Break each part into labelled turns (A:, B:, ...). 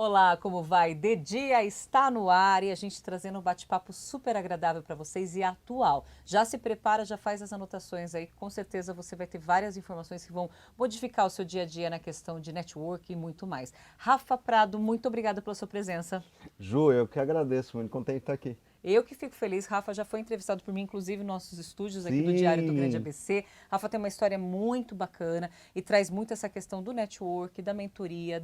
A: Olá, como vai? De Dia está no ar e a gente trazendo um bate-papo super agradável para vocês e atual. Já se prepara, já faz as anotações aí, com certeza você vai ter várias informações que vão modificar o seu dia a dia na questão de network e muito mais. Rafa Prado, muito obrigada pela sua presença.
B: Ju, eu que agradeço, muito contente de estar aqui.
A: Eu que fico feliz, Rafa já foi entrevistado por mim, inclusive, em nossos estúdios aqui do Diário do Grande
B: Sim,
A: ABC. Rafa tem uma história muito bacana e traz muito essa questão do network, da mentoria,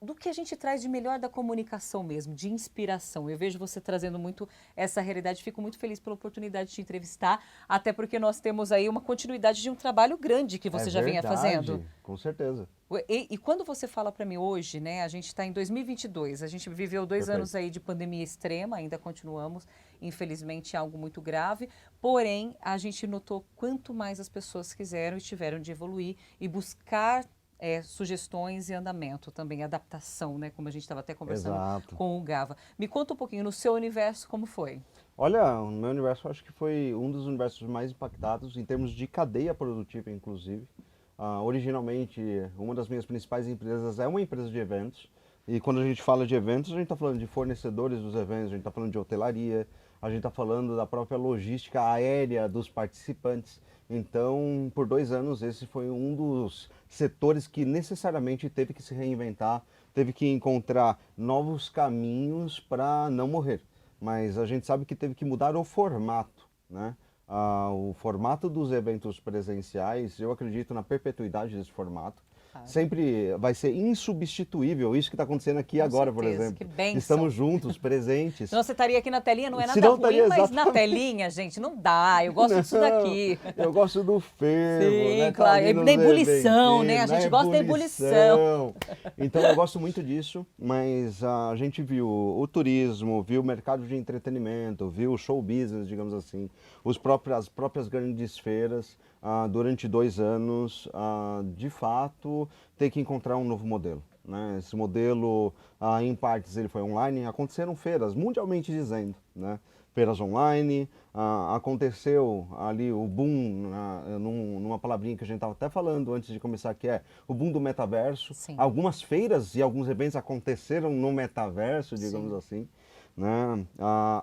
A: do que a gente traz de melhor da comunicação mesmo, de inspiração. Eu vejo você trazendo muito essa realidade, fico muito feliz pela oportunidade de te entrevistar, até porque nós temos aí uma continuidade de um trabalho grande que
B: é
A: você já vinha fazendo.
B: verdade, com certeza.
A: E quando você fala para mim hoje, né, a gente está em 2022, a gente viveu 2 anos
B: Perfeito.
A: aí de pandemia extrema, ainda continuamos, infelizmente, algo muito grave, porém, a gente notou quanto mais as pessoas quiseram e tiveram de evoluir e buscar sugestões e andamento também, adaptação, né, como a gente estava até conversando
B: Exato.
A: com o Gava. Me conta um pouquinho, no seu universo, como foi?
B: Olha, no meu universo eu acho que foi um dos universos mais impactados em termos de cadeia produtiva, inclusive. Originalmente, uma das minhas principais empresas é uma empresa de eventos. E quando a gente fala de eventos, a gente está falando de fornecedores dos eventos, a gente está falando de hotelaria, a gente está falando da própria logística aérea dos participantes. Então, por 2 anos, esse foi um dos setores que necessariamente teve que se reinventar, teve que encontrar novos caminhos para não morrer. Mas a gente sabe que teve que mudar o formato, né? O formato dos eventos presenciais, eu acredito na perpetuidade desse formato.
A: Claro.
B: Sempre vai ser insubstituível isso que está acontecendo aqui
A: Com
B: agora, por
A: certeza, que
B: exemplo. Estamos
A: bênção.
B: juntos, presentes.
A: Senão você estaria aqui na telinha, não é
B: Se
A: nada
B: não
A: ruim,
B: estaria
A: mas na
B: exatamente.
A: telinha, gente, não dá. Eu gosto disso
B: Não,
A: daqui.
B: eu gosto do fervo, né?
A: Sim,
B: Tá
A: claro.
B: ali
A: Na
B: nos
A: ebulição, né?
B: eventinhos,
A: A
B: na
A: gente gosta da ebulição.
B: ebulição. Então eu gosto muito disso, mas a gente viu o turismo, viu o mercado de entretenimento, viu o show business, digamos assim, as próprias grandes feiras, durante 2 anos, de fato, ter que encontrar um novo modelo. Né? Esse modelo, em partes, ele foi online, aconteceram feiras, mundialmente dizendo, né? Feiras online, aconteceu ali o boom, numa palavrinha que a gente estava até falando antes de começar, que é o boom do metaverso.
A: Sim,
B: Algumas feiras e alguns eventos aconteceram no metaverso, digamos
A: sim.
B: assim. Né?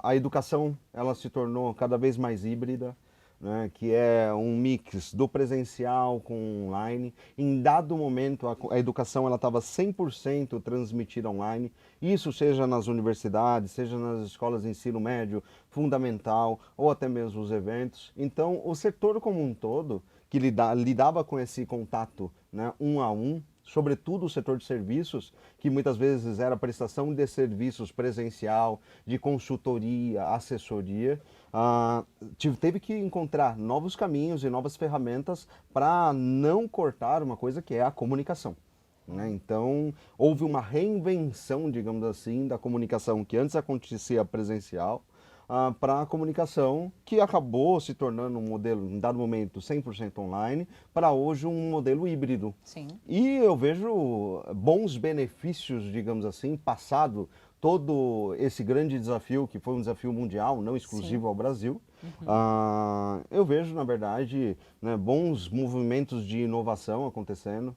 B: A educação ela se tornou cada vez mais híbrida, né, que é um mix do presencial com online. Em dado momento, a educação ela estava 100% transmitida online, isso seja nas universidades, seja nas escolas de ensino médio, fundamental, ou até mesmo os eventos. Então, o setor como um todo, que lidava com esse contato, né, um a um, sobretudo o setor de serviços, que muitas vezes era prestação de serviços presencial, de consultoria, assessoria, teve que encontrar novos caminhos e novas ferramentas para não cortar uma coisa que é a comunicação. Né? Então, houve uma reinvenção, digamos assim, da comunicação que antes acontecia presencial, para a comunicação que acabou se tornando um modelo, em dado momento, 100% online, para hoje um modelo híbrido.
A: Sim.
B: E eu vejo bons benefícios, digamos assim, passado todo esse grande desafio, que foi um desafio mundial, não
A: Sim.
B: exclusivo ao Brasil.
A: Uhum.
B: Eu vejo, na verdade, né, bons movimentos de inovação acontecendo.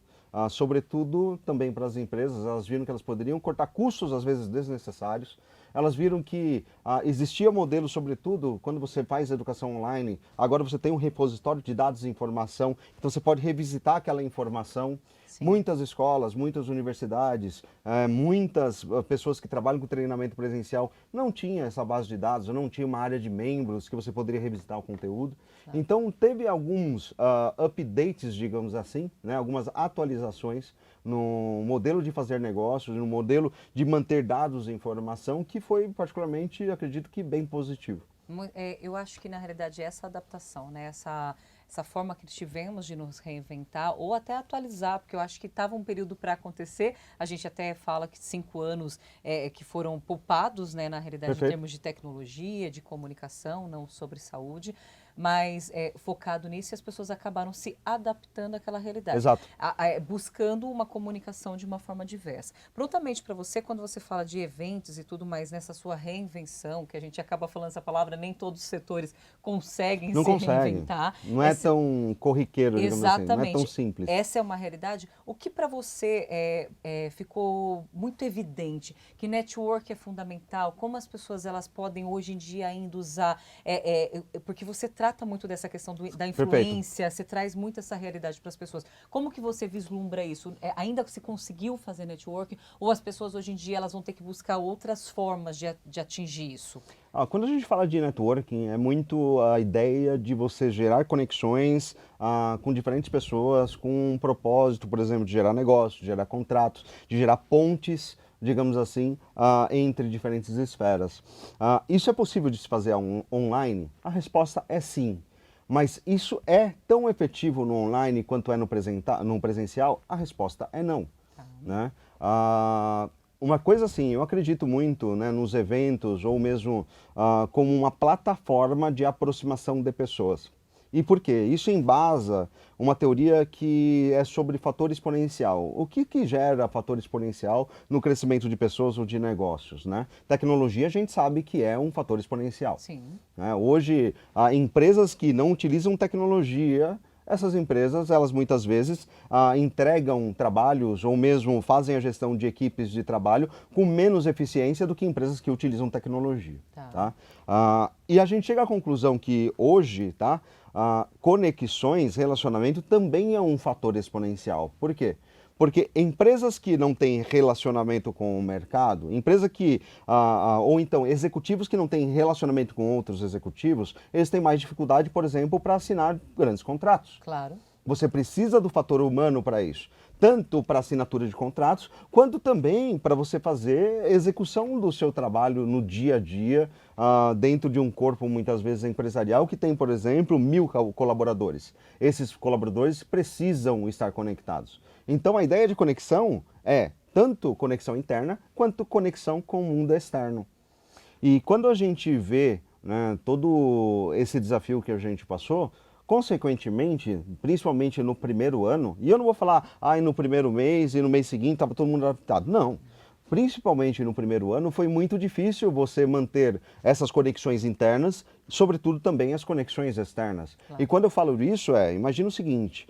B: Sobretudo também para as empresas, elas viram que elas poderiam cortar custos, às vezes desnecessários. Elas viram que existia modelo, sobretudo, quando você faz educação online, agora você tem um repositório de dados e informação, então você pode revisitar aquela informação.
A: Sim.
B: Muitas escolas, muitas universidades, muitas pessoas que trabalham com treinamento presencial não tinham essa base de dados, não tinha uma área de membros que você poderia revisitar o conteúdo.
A: Claro.
B: Então teve alguns updates, digamos assim, né, algumas atualizações no modelo de fazer negócios, no modelo de manter dados e informação, que foi particularmente, acredito que bem positivo.
A: Eu acho que na realidade essa adaptação, né, essa forma que tivemos de nos reinventar ou até atualizar, porque eu acho que estava um período para acontecer. A gente até fala que 5 anos que foram poupados, né, na realidade, em
B: Perfeito?
A: termos de tecnologia, de comunicação, não sobre saúde. mais focado nisso e as pessoas acabaram se adaptando àquela realidade.
B: Exato.
A: Buscando uma comunicação de uma forma diversa. Prontamente para você, quando você fala de eventos e tudo mais, nessa sua reinvenção, que a gente acaba falando essa palavra, nem todos os setores conseguem
B: Não
A: se
B: consegue.
A: reinventar.
B: Não é tão corriqueiro, digamos assim, não é tão simples.
A: Essa é uma realidade. O que para você ficou muito evidente, que network é fundamental, como as pessoas elas podem hoje em dia ainda usar, porque você trata muito dessa questão da influência,
B: Perfeito.
A: você traz muito essa realidade para as pessoas. Como que você vislumbra isso? Ainda se conseguiu fazer network ou as pessoas hoje em dia elas vão ter que buscar outras formas de atingir isso?
B: Quando a gente fala de networking, é muito a ideia de você gerar conexões com diferentes pessoas com um propósito, por exemplo, de gerar negócios, de gerar contratos, de gerar pontes, digamos assim, entre diferentes esferas. Isso é possível de se fazer online? A resposta é sim. Mas isso é tão efetivo no online quanto é no presencial? A resposta é não. Né? Uma coisa assim, eu acredito muito, né, nos eventos ou mesmo como uma plataforma de aproximação de pessoas. E por quê? Isso embasa uma teoria que é sobre fator exponencial. O que gera fator exponencial no crescimento de pessoas ou de negócios, né? Tecnologia a gente sabe que é um fator exponencial.
A: Sim.
B: Né? Hoje, empresas que não utilizam tecnologia, essas empresas, elas muitas vezes entregam trabalhos ou mesmo fazem a gestão de equipes de trabalho com menos eficiência do que empresas que utilizam tecnologia. Tá? E a gente chega à conclusão que hoje, conexões, relacionamento também é um fator exponencial. Por quê? Porque empresas que não têm relacionamento com o mercado, ou então executivos que não têm relacionamento com outros executivos, eles têm mais dificuldade, por exemplo, para assinar grandes contratos.
A: Claro.
B: Você precisa do fator humano para isso, tanto para assinatura de contratos, quanto também para você fazer execução do seu trabalho no dia a dia, dentro de um corpo muitas vezes empresarial que tem, por exemplo, 1000 colaboradores. Esses colaboradores precisam estar conectados. Então a ideia de conexão é tanto conexão interna quanto conexão com o mundo externo. E quando a gente vê, né, todo esse desafio que a gente passou, consequentemente, principalmente no primeiro ano, e eu não vou falar, no primeiro mês e no mês seguinte estava todo mundo adaptado. Não. Principalmente no primeiro ano, foi muito difícil você manter essas conexões internas, sobretudo também as conexões externas. Claro. E quando eu falo isso, imagina o seguinte,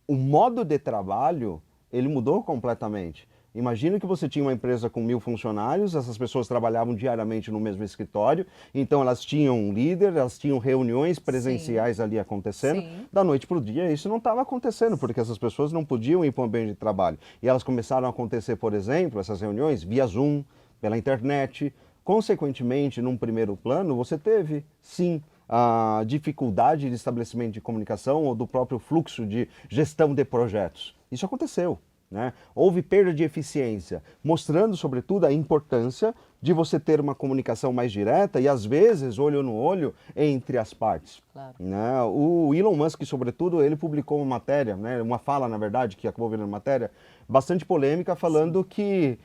B: o modo de trabalho, ele mudou completamente. Imagina que você tinha uma empresa com 1000 funcionários, essas pessoas trabalhavam diariamente no mesmo escritório, então elas tinham um líder, elas tinham reuniões presenciais ali acontecendo. Sim. Da noite para o dia isso não estava acontecendo, porque essas pessoas não podiam ir para um ambiente de trabalho. E elas começaram a acontecer, por exemplo, essas reuniões via Zoom, pela internet. Consequentemente, num primeiro plano, você teve, sim, a dificuldade de estabelecimento de comunicação ou do próprio fluxo de gestão de projetos. Isso aconteceu. Né? Houve perda de eficiência, mostrando, sobretudo, a importância de você ter uma comunicação mais direta e, às vezes, olho no olho entre as partes. Claro. Né? O Elon Musk, sobretudo, ele publicou uma matéria, né? Uma fala, na verdade, que acabou virando matéria, bastante polêmica, falando Sim. que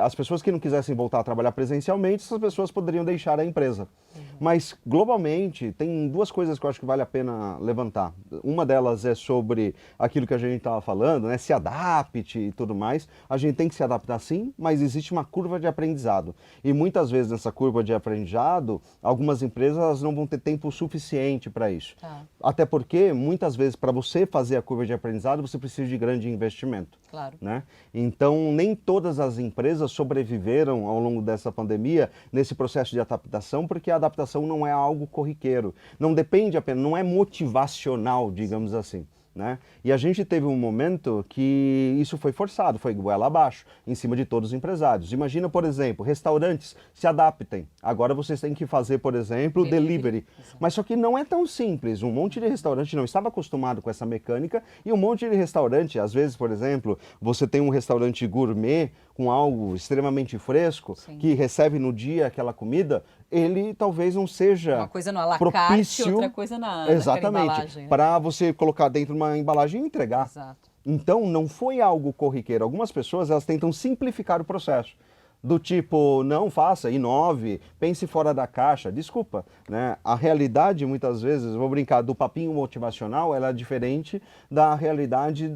B: as pessoas que não quisessem voltar a trabalhar presencialmente, essas pessoas poderiam deixar a empresa. Mas, globalmente, tem duas coisas que eu acho que vale a pena levantar. Uma delas é sobre aquilo que a gente estava falando, né? Se adapte e tudo mais. A gente tem que se adaptar sim, mas existe uma curva de aprendizado. E muitas vezes nessa curva de aprendizado, algumas empresas não vão ter tempo suficiente para isso. Até porque, muitas vezes, para você fazer a curva de aprendizado, você precisa de grande investimento. Claro. Né? Então, nem todas as empresas sobreviveram ao longo dessa pandemia nesse processo de adaptação, porque a adaptação não é algo corriqueiro, não depende apenas, não é motivacional, digamos assim. Né? E a gente teve um momento que isso foi forçado, foi goela abaixo, em cima de todos os empresários. Imagina, por exemplo, restaurantes se adaptem. Agora vocês têm que fazer, por exemplo, delivery. Mas só que não é tão simples. Um monte de restaurante não estava acostumado com essa mecânica e um monte de restaurante, às vezes, por exemplo, você tem um restaurante gourmet com algo extremamente fresco, Sim. que recebe no dia aquela comida, ele talvez não seja
A: uma coisa no à la carte, outra coisa na
B: exatamente, para você colocar dentro de uma embalagem e entregar.
A: Exato.
B: Então, não foi algo corriqueiro. Algumas pessoas, elas tentam simplificar o processo. do tipo, não faça, inove, pense fora da caixa. Desculpa, né? A realidade, muitas vezes, vou brincar, do papinho motivacional, ela é diferente da realidade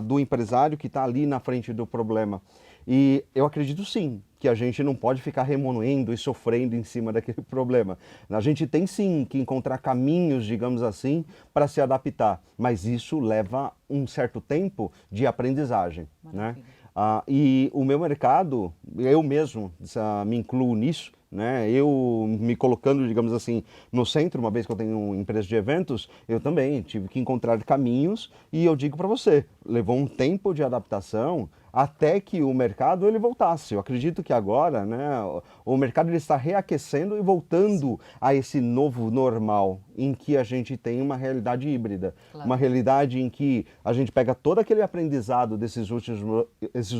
B: do empresário que está ali na frente do problema. E eu acredito sim que a gente não pode ficar remoendo e sofrendo em cima daquele problema. A gente tem sim que encontrar caminhos, digamos assim, para se adaptar, mas isso leva um certo tempo de aprendizagem, né? E o meu mercado, eu mesmo me incluo nisso, né? Eu me colocando, digamos assim, no centro, uma vez que eu tenho uma empresa de eventos, eu também tive que encontrar caminhos e eu digo para você, levou um tempo de adaptação até que o mercado ele voltasse. Eu acredito que agora, né, o mercado ele está reaquecendo e voltando a esse novo normal, em que a gente tem uma realidade híbrida, uma realidade em que a gente pega todo aquele aprendizado esses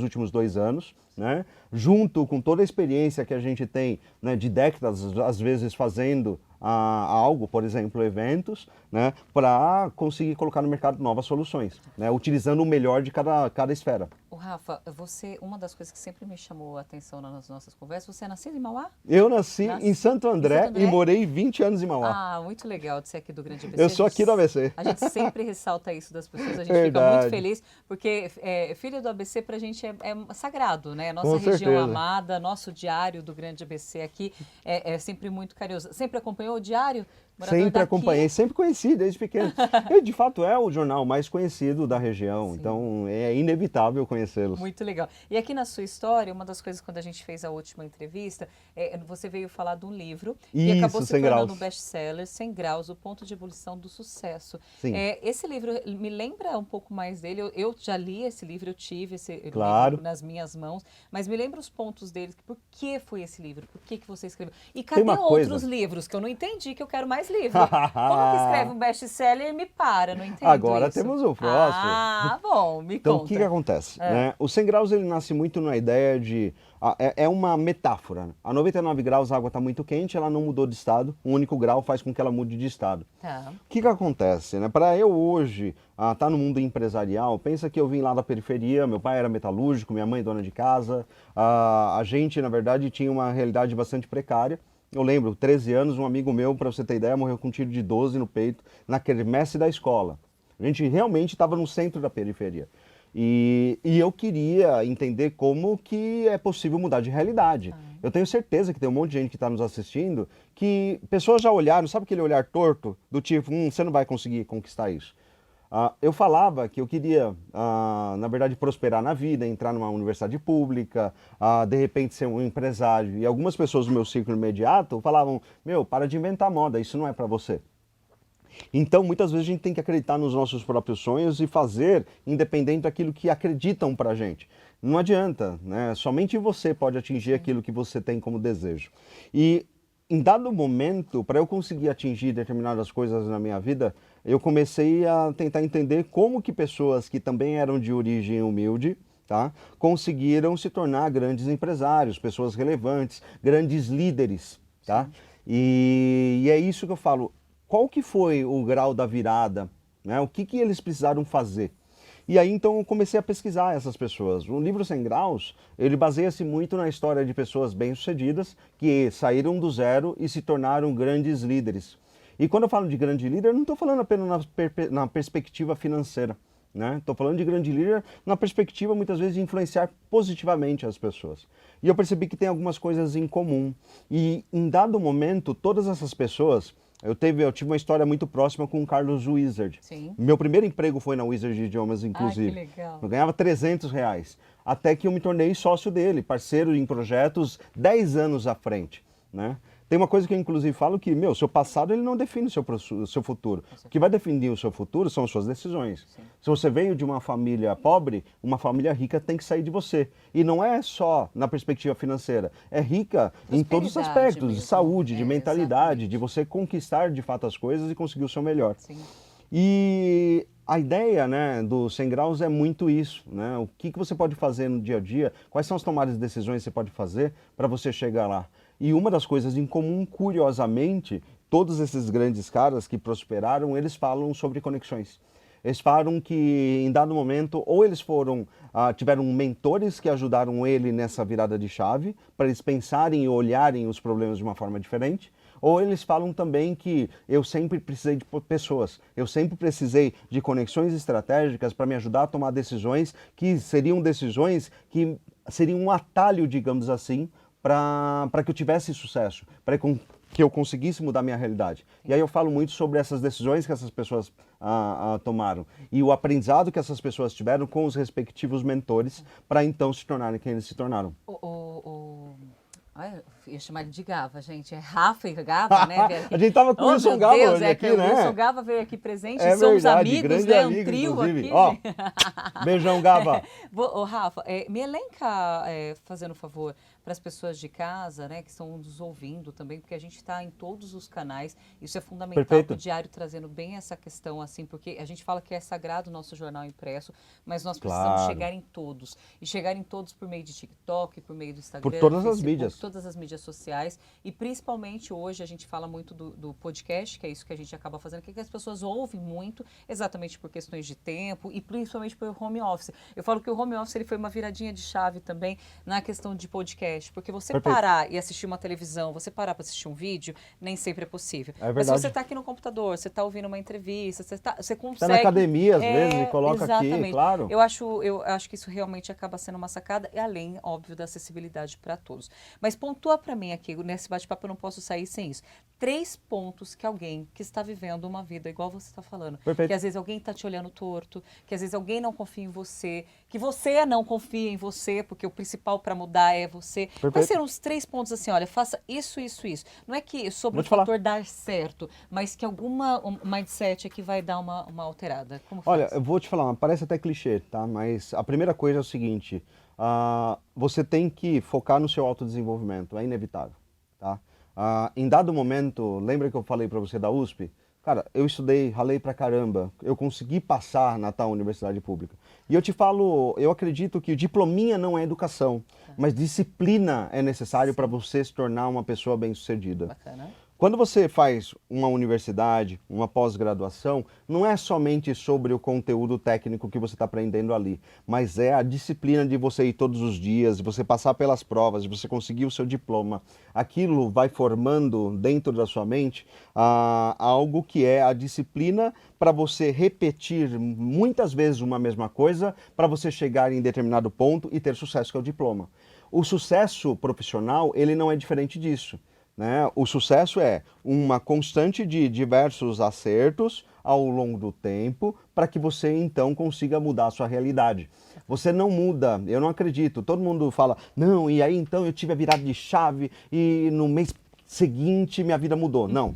B: últimos 2 anos, né, junto com toda a experiência que a gente tem, né, de décadas, às vezes fazendo algo, por exemplo, eventos, né, para conseguir colocar no mercado novas soluções, né, utilizando o melhor de cada esfera.
A: O Rafa, uma das coisas que sempre me chamou a atenção nas nossas conversas, você é nascido em Mauá?
B: Eu nasci em Santo André e morei 20 anos em Mauá.
A: Ah, muito legal de ser aqui do Grande ABC.
B: Eu sou aqui do ABC.
A: A gente sempre ressalta isso das pessoas, a gente fica muito feliz, porque filho do ABC pra gente é sagrado, né? Nossa região amada, nosso diário do Grande ABC aqui é sempre muito carinhoso. Sempre acompanhou o diário?
B: Sempre acompanhei, sempre conheci desde pequeno. Ele, de fato, é o jornal mais conhecido da região, sim, então é inevitável conhecê-los.
A: Muito legal. E aqui na sua história, uma das coisas quando a gente fez a última entrevista, você veio falar de um livro e acabou se tornando um best-seller, 100 Graus, o ponto de ebulição do sucesso.
B: Sim.
A: Esse livro me lembra um pouco mais dele, eu já li esse livro, eu tive esse
B: claro.
A: livro nas minhas mãos, mas me lembra os pontos dele, por que foi esse livro, por que você escreveu? E cadê outros livros que eu não entendi, que eu quero mais livro? Como que escreve um best-seller e me para? Não entendo
B: Agora
A: isso.
B: Temos o próximo.
A: Ah, bom, me
B: então,
A: conta.
B: O que acontece? Né? O 100 graus ele nasce muito na ideia de... É uma metáfora. A 99 graus a água está muito quente, ela não mudou de estado. Um único grau faz com que ela mude de estado. O que acontece? Né? Para eu hoje estar no mundo empresarial, pensa que eu vim lá da periferia, meu pai era metalúrgico, minha mãe dona de casa. A gente, na verdade, tinha uma realidade bastante precária. Eu lembro, 13 anos, um amigo meu, para você ter ideia, morreu com um tiro de 12 no peito, na quermesse da escola. A gente realmente estava no centro da periferia. E eu queria entender como que é possível mudar de realidade. Eu tenho certeza que tem um monte de gente que está nos assistindo, que pessoas já olharam, sabe aquele olhar torto? Do tipo, você não vai conseguir conquistar isso. Eu falava que eu queria, na verdade, prosperar na vida, entrar numa universidade pública, de repente ser um empresário. E algumas pessoas do meu círculo imediato falavam, para de inventar moda, isso não é para você. Então, muitas vezes a gente tem que acreditar nos nossos próprios sonhos e fazer independente daquilo que acreditam pra gente. Não adianta, né? Somente você pode atingir aquilo que você tem como desejo. E em dado momento, para eu conseguir atingir determinadas coisas na minha vida, eu comecei a tentar entender como que pessoas que também eram de origem humilde, conseguiram se tornar grandes empresários, pessoas relevantes, grandes líderes, E é isso que eu falo. Qual que foi o grau da virada? Né? O que eles precisaram fazer? E aí, então, eu comecei a pesquisar essas pessoas. O livro 100 Graus, ele baseia-se muito na história de pessoas bem-sucedidas que saíram do zero e se tornaram grandes líderes. E quando eu falo de grande líder, eu não estou falando apenas na perspectiva financeira. Estou falando de grande líder na perspectiva, muitas vezes, de influenciar positivamente as pessoas. E eu percebi que tem algumas coisas em comum. E, em dado momento, todas essas pessoas... Eu tive uma história muito próxima com o Carlos Wizard.
A: Sim.
B: Meu primeiro emprego foi na Wizard Idiomas, inclusive.
A: Que legal.
B: Eu ganhava R$300, até que eu me tornei sócio dele, parceiro em projetos 10 anos à frente. Né? Tem uma coisa que eu, inclusive, falo que, seu passado ele não define o seu futuro. O que vai definir o seu futuro são as suas decisões. Sim. Se você veio de uma família pobre, uma família rica tem que sair de você. E não é só na perspectiva financeira, é rica em todos os aspectos, mesmo. De saúde, de mentalidade, exatamente. De você conquistar de fato as coisas e conseguir o seu melhor. Sim. E a ideia, do 100 graus é muito isso, O que você pode fazer no dia a dia, quais são as tomadas de decisões que você pode fazer para você chegar lá. E uma das coisas em comum, curiosamente, todos esses grandes caras que prosperaram, eles falam sobre conexões. Eles falaram que em dado momento, ou eles tiveram mentores que ajudaram ele nessa virada de chave, para eles pensarem e olharem os problemas de uma forma diferente, ou eles falam também que eu sempre precisei de pessoas, eu sempre precisei de conexões estratégicas para me ajudar a tomar decisões que seriam um atalho, digamos assim, para que eu tivesse sucesso, para que eu conseguisse mudar minha realidade. E aí eu falo muito sobre essas decisões que essas pessoas tomaram e o aprendizado que essas pessoas tiveram com os respectivos mentores para então se tornarem quem eles se tornaram.
A: Eu ia chamar ele de Gava, gente. É Rafa e Gava, né?
B: A gente tava com o Wilson Gava hoje aqui, né?
A: O Wilson Gava veio aqui presente.
B: Somos
A: verdade,
B: amigos,
A: né?
B: Amigo,
A: Um trio
B: inclusive.
A: aqui.
B: Ó, beijão, Gava.
A: Rafa, me elenca, fazendo um favor, para as pessoas de casa, né, que estão nos ouvindo também, porque a gente está em todos os canais. Isso é fundamental para o Diário, trazendo bem essa questão, assim, porque a gente fala que é sagrado o nosso jornal impresso, mas nós precisamos chegar em todos. E chegar em todos por meio de TikTok, por meio do Instagram,
B: por todas
A: Facebook,
B: as mídias.
A: Todas as mídias sociais. E principalmente hoje a gente fala muito do podcast, que é isso que a gente acaba fazendo, que as pessoas ouvem muito, exatamente por questões de tempo e principalmente por home office. Eu falo que o home office ele foi uma viradinha de chave também na questão de podcast. Porque você parar e assistir uma televisão, você parar para assistir um vídeo, nem sempre é possível. Mas se você está aqui no computador, você está ouvindo uma entrevista, você consegue...
B: Está na academia, às vezes, e coloca aqui, claro.
A: Eu acho que isso realmente acaba sendo uma sacada, e além, óbvio, da acessibilidade para todos. Mas pontua para mim aqui, nesse bate-papo eu não posso sair sem isso. 3 pontos que alguém que está vivendo uma vida igual você está falando, que às vezes alguém está te olhando torto, que às vezes alguém não confia em você, que você não confia em você, porque o principal para mudar é você. Quais serão os 3 pontos assim, olha, faça isso, isso, isso. Não é que sobre o fator dar certo, mas que alguma mindset aqui vai dar uma alterada. Como
B: olha, eu vou te falar, parece até clichê, tá? Mas a primeira coisa é o seguinte, você tem que focar no seu autodesenvolvimento, é inevitável, tá? Em dado momento, lembra que eu falei para você da USP? Cara, eu estudei, ralei pra caramba, eu consegui passar na tal universidade pública. E eu te falo, eu acredito que diplominha não é educação, mas disciplina é necessário para você se tornar uma pessoa bem-sucedida.
A: Bacana.
B: Quando você faz uma universidade, uma pós-graduação, não é somente sobre o conteúdo técnico que você está aprendendo ali, mas é a disciplina de você ir todos os dias, de você passar pelas provas, de você conseguir o seu diploma. Aquilo vai formando dentro da sua mente algo que é a disciplina para você repetir muitas vezes uma mesma coisa, para você chegar em determinado ponto e ter sucesso, que é o diploma. O sucesso profissional, ele não é diferente disso. Né? O sucesso é uma constante de diversos acertos ao longo do tempo para que você então consiga mudar a sua realidade. Você não muda, eu não acredito, todo mundo fala, não, e aí então eu tive a virada de chave e no mês seguinte minha vida mudou. Não,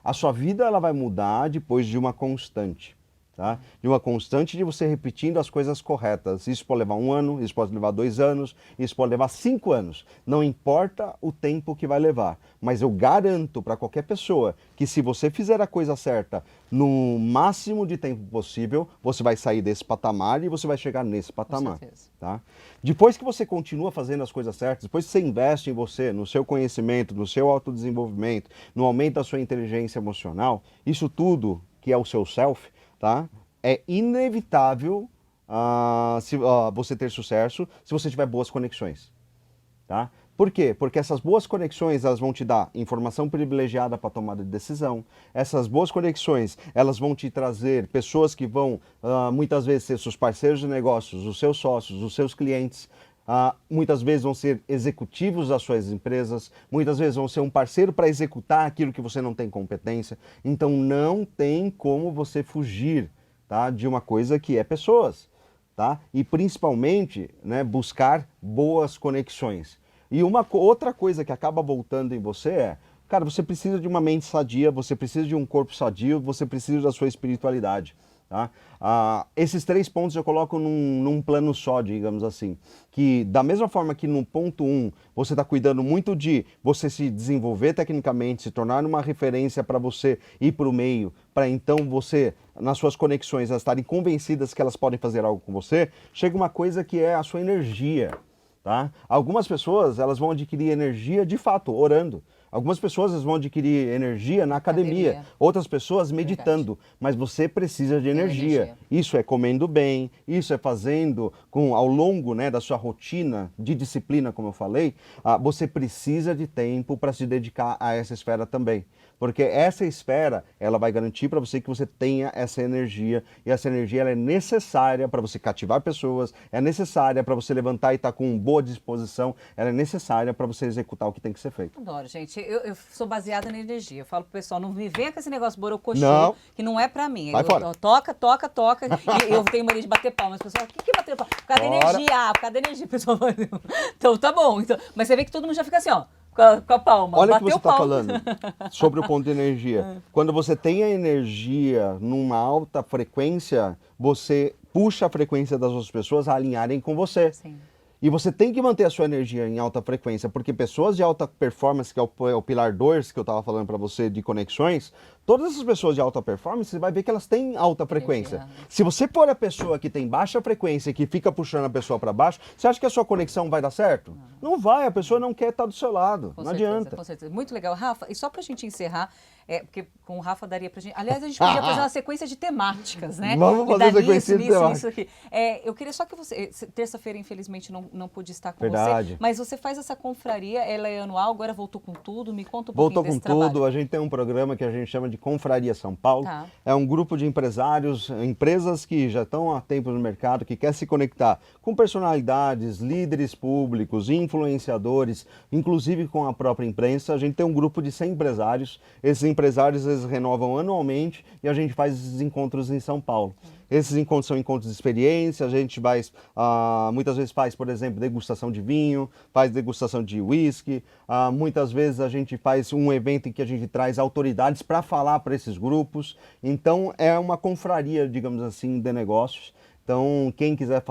B: a sua vida ela vai mudar depois de uma constante. Tá? De uma constante de você repetindo as coisas corretas. Isso pode levar 1 ano, isso pode levar 2 anos, isso pode levar 5 anos. Não importa o tempo que vai levar. Mas eu garanto para qualquer pessoa que se você fizer a coisa certa no máximo de tempo possível, você vai sair desse patamar e você vai chegar nesse patamar. Tá? Depois que você continua fazendo as coisas certas, depois que você investe em você, no seu conhecimento, no seu autodesenvolvimento, no aumento da sua inteligência emocional, isso tudo que é o seu self, tá? É inevitável você ter sucesso se você tiver boas conexões. Tá? Por quê? Porque essas boas conexões elas vão te dar informação privilegiada para tomada de decisão. Essas boas conexões elas vão te trazer pessoas que vão muitas vezes ser seus parceiros de negócios, os seus sócios, os seus clientes. Muitas vezes vão ser executivos das suas empresas, muitas vezes vão ser um parceiro para executar aquilo que você não tem competência. Então não tem como você fugir, tá, de uma coisa que é pessoas. Tá? E principalmente, né, buscar boas conexões. E uma outra coisa que acaba voltando em você é, cara, você precisa de uma mente sadia, você precisa de um corpo sadio, você precisa da sua espiritualidade. Tá? Esses 3 pontos eu coloco num plano só, digamos assim, que da mesma forma que no ponto 1 você está cuidando muito de você se desenvolver tecnicamente, se tornar uma referência para você ir para o meio, para então você, nas suas conexões, elas estarem convencidas que elas podem fazer algo com você, chega uma coisa que é a sua energia. Tá? Algumas pessoas elas vão adquirir energia de fato, orando. Algumas pessoas vão adquirir energia na academia, outras pessoas meditando, mas você precisa de energia. Isso é comendo bem, isso é fazendo ao longo, né, da sua rotina de disciplina, como eu falei, você precisa de tempo para se dedicar a essa esfera também. Porque essa esfera, ela vai garantir para você que você tenha essa energia, e essa energia ela é necessária para você cativar pessoas, é necessária para você levantar e estar com boa disposição, ela é necessária para você executar o que tem que ser feito.
A: Adoro, gente. Eu sou baseada na energia. Eu falo pro pessoal, não me venha com esse negócio borocochô,
B: Não.
A: que não é pra mim.
B: Vai fora.
A: Toca. E eu tenho mania de bater palmas. Pessoal, o que é bater palmas? Por causa da energia. Por causa da energia. Pessoal, então tá bom. Então, mas você vê que todo mundo já fica assim, ó. Com a palma.
B: Olha o que você está
A: palma.
B: falando sobre o ponto de energia. Quando você tem a energia numa alta frequência, você puxa a frequência das outras pessoas a alinharem com você.
A: Sim.
B: E você tem que manter a sua energia em alta frequência, porque pessoas de alta performance, que é o pilar 2 que eu estava falando para você de conexões, todas essas pessoas de alta performance, você vai ver que elas têm alta frequência. Se você for a pessoa que tem baixa frequência, que fica puxando a pessoa para baixo, você acha que a sua conexão vai dar certo? Não vai, a pessoa não quer estar do seu lado, não adianta.
A: Com certeza, muito legal. Rafa, e só para a gente encerrar, porque com o Rafa daria pra gente... Aliás, a gente podia fazer uma sequência de temáticas, né?
B: Vamos fazer sequência de temáticas.
A: Isso aqui. Eu queria só que você... Terça-feira, infelizmente, não pude estar com
B: Verdade.
A: você, mas você faz essa confraria, ela é anual, agora voltou com tudo, me conta um pouquinho desse trabalho.
B: Voltou com tudo, a gente tem um programa que a gente chama de Confraria São Paulo. Tá. É um grupo de empresários, empresas que já estão há tempo no mercado, que quer se conectar com personalidades, líderes públicos, influenciadores, inclusive com a própria imprensa. A gente tem um grupo de 100 empresários, esses empresários eles renovam anualmente e a gente faz esses encontros em São Paulo. Esses encontros são encontros de experiência, a gente muitas vezes faz, por exemplo, degustação de vinho, faz degustação de whisky, muitas vezes a gente faz um evento em que a gente traz autoridades para falar para esses grupos. Então é uma confraria, digamos assim, de negócios. Então, quem quiser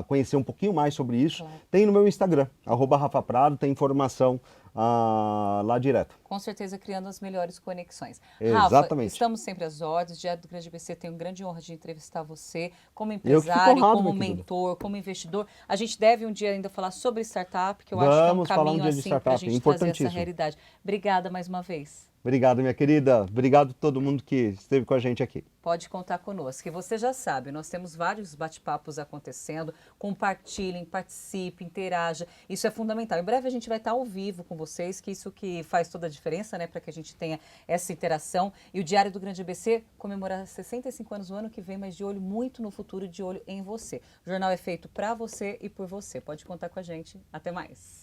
B: conhecer um pouquinho mais sobre isso, tem no meu Instagram, @RafaPrado, tem informação lá direto.
A: Com certeza, criando as melhores conexões.
B: Exatamente.
A: Rafa, estamos sempre às ordens. O Diário do Grande ABC tem uma grande honra de entrevistar você como empresário, como mentor, como investidor. A gente deve um dia ainda falar sobre startup, que eu acho que é um caminho assim para a gente trazer essa realidade. Obrigada mais uma vez.
B: Obrigado, minha querida. Obrigado a todo mundo que esteve com a gente aqui.
A: Pode contar conosco. Que você já sabe, nós temos vários bate-papos acontecendo. Compartilhem, participe, interaja. Isso é fundamental. Em breve a gente vai estar ao vivo com vocês, que isso que faz toda a diferença, né, para que a gente tenha essa interação. E o Diário do Grande ABC comemorar 65 anos no ano que vem, mas de olho muito no futuro, de olho em você. O jornal é feito para você e por você. Pode contar com a gente. Até mais.